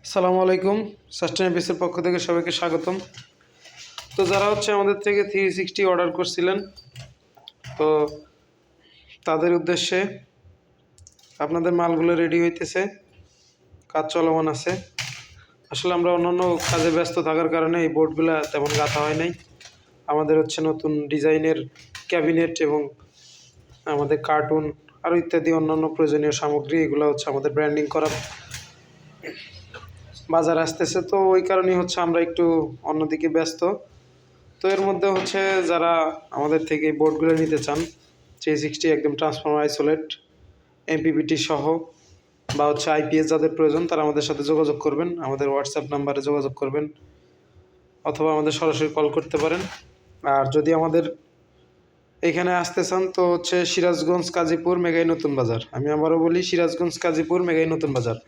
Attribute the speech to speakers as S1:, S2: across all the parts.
S1: আসসালামু আলাইকুম। সাস্টেইন পিসের পক্ষ থেকে সবাইকে স্বাগতম। তো যারা আমাদের থেকে 360 অর্ডার করছিলেন, তো তাদের উদ্দেশ্যে আপনাদের মালগুলো রেডি হইতেছে, কাজ চলমান আছে। আসলে আমরা অন্যান্য কাজে ব্যস্ত থাকার কারণে এই বোর্ডগুলো তেমন গাঁথা হয় নাই। আমাদের নতুন ডিজাইনের ক্যাবিনেট এবং আমাদের কার্টুন আরও ইত্যাদি অন্যান্য প্রয়োজনীয় সামগ্রী, এগুলো আমাদের ব্র্যান্ডিং করা বাজার আসতেছে। তো ওই কারণেই আমরা একটু অন্যদিকে ব্যস্ত। তো এর মধ্যে যারা আমাদের থেকে বোর্ডগুলো নিতে চান 360 একদম ট্রান্সফর্মার আইসোলেট এমপিপিটি সহ বা আইপিএস যাদের প্রয়োজন তারা আমাদের সাথে যোগাযোগ করবেন, আমাদের হোয়াটসঅ্যাপ নাম্বারে যোগাযোগ করবেন অথবা আমাদের সরাসরি কল করতে পারেন। আর যদি আমাদের এখানে আসতে চান তো সিরাজগঞ্জ কাজীপুর মেঘাই নতুন বাজার। আমি আবারও বলি, সিরাজগঞ্জ কাজীপুর মেঘাই নতুন বাজার।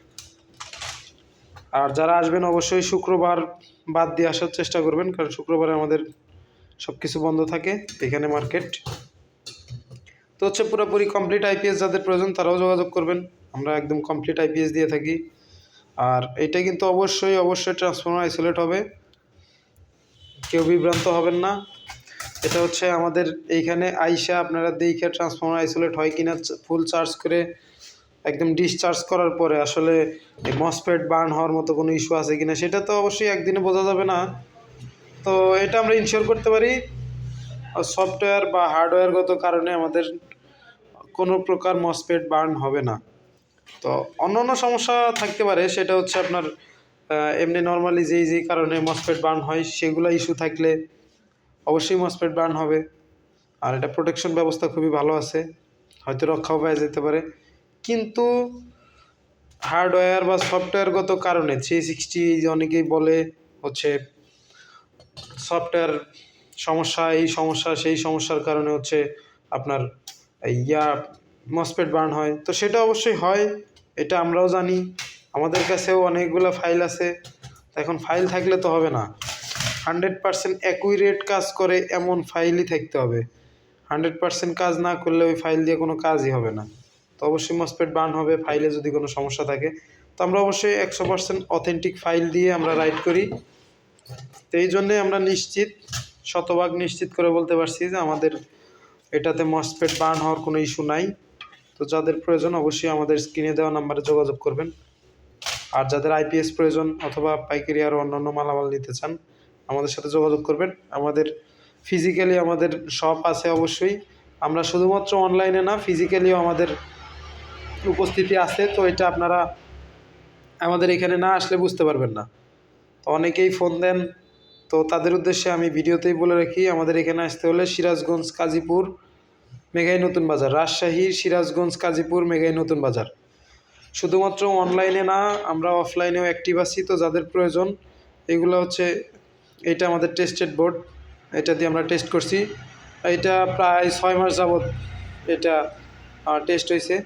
S1: আর যারা আসবেন অবশ্যই শুক্রবার বাদ দিয়ে আসার চেষ্টা করবেন, কারণ শুক্রবারে আমাদের সব কিছু বন্ধ থাকে এখানে মার্কেট। তো পুরোপুরি কমপ্লিট আইপিএস যাদের প্রয়োজন তারাও যোগাযোগ করবেন, আমরা একদম কমপ্লিট আইপিএস দিয়ে থাকি। আর এটা কিন্তু অবশ্যই ট্রান্সফর্মার আইসোলেট হবে, কেউ বিভ্রান্ত হবেন না। এটা আমাদের এইখানে আইসা আপনারা দেখে ট্রান্সফর্মার আইসোলেট হয় কিনা ফুল চার্জ করে একদম ডিসচার্জ করার পরে আসলে এই মসফেট বার্ন হওয়ার মতো কোনো ইস্যু আছে কিনা সেটা তো অবশ্যই একদিনে বোঝা যাবে না। তো এটা আমরা ইনশিওর করতে পারি সফটওয়্যার বা হার্ডওয়্যারগত কারণে আমাদের কোনো প্রকার মসফেট বার্ন হবে না। তো অন্য সমস্যা থাকতে পারে, সেটা আপনার এমনি নর্মালি যেই কারণে মসফেট বার্ন হয় সেগুলো ইস্যু থাকলে অবশ্যই মসফেট বার্ন হবে। আর এটা প্রোটেকশন ব্যবস্থা খুবই ভালো আছে, হয়তো রক্ষাও পাওয়া যেতে পারে। কিন্তু হার্ডওয়্যার বা সফটওয়্যারগত কারণে 360 অনেকেই বলে সফটওয়্যার সমস্যা, এই সমস্যা সেই সমস্যার কারণে আপনার মসফেট বার্ন হয়। তো সেটা অবশ্যই হয়, এটা আমরাও জানি, আমাদের কাছেও অনেকগুলো ফাইল আছে। এখন ফাইল থাকলে তো হবে না, 100% অ্যাকুরেট কাজ করে এমন ফাইলই থাকতে হবে। 100% কাজ না করলে ওই ফাইল দিয়ে কোনো কাজই হবে না। তো অবশ্যই মসফেট বার্ন হবে ফাইলে যদি কোনো সমস্যা থাকে। তো আমরা অবশ্যই 100% অথেন্টিক ফাইল দিয়ে আমরা রাইট করি। তো এই জন্যে আমরা শতভাগ নিশ্চিত করে বলতে পারছি যে আমাদের এটাতে মসফেট বার্ন হওয়ার কোনো ইস্যু নাই। তো যাদের প্রয়োজন অবশ্যই আমাদের স্ক্রিনে দেওয়া নাম্বারে যোগাযোগ করবেন। আর যাদের আইপিএস প্রয়োজন অথবা পাইকারি আরও অন্যান্য মালামাল নিতে চান আমাদের সাথে যোগাযোগ করবেন। আমাদের ফিজিক্যালি আমাদের শপ আছে অবশ্যই, আমরা শুধুমাত্র অনলাইনে না ফিজিক্যালিও আমাদের উপস্থিতি আছে। তো এটা আপনারা আমাদের এখানে না আসলে বুঝতে পারবেন না। তো অনেকেই ফোন দেন, তো তাদের উদ্দেশ্যে আমি ভিডিওতেই বলে রাখি, আমাদের এখানে আসতে হলে সিরাজগঞ্জ কাজীপুর মেঘাই নতুন বাজার, রাজশাহীর সিরাজগঞ্জ কাজীপুর মেঘাই নতুন বাজার। শুধুমাত্র অনলাইনে না, আমরা অফলাইনেও অ্যাক্টিভ আছি। তো যাদের প্রয়োজন এগুলো এটা আমাদের টেস্টেড বোর্ড, এটা দিয়ে আমরা টেস্ট করছি, এটা প্রায় 6 মাস যাবৎ এটা টেস্ট হয়েছে।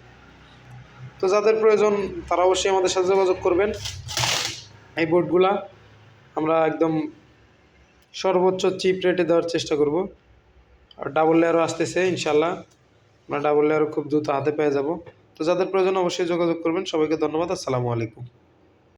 S1: তো যাদের প্রয়োজন তারা অবশ্যই আমাদের সাথে যোগাযোগ করবেন। এই বোর্ডগুলা আমরা একদম সর্বোচ্চ চিপ রেটে দেওয়ার চেষ্টা করব। আর ডাবল লেয়ারও আসতেছে ইনশাল্লাহ, আমরা ডাবল লেয়ারও খুব দ্রুত হাতে পেয়ে যাব। তো যাদের প্রয়োজন অবশ্যই যোগাযোগ করবেন। সবাইকে ধন্যবাদ। আসসালামু আলাইকুম।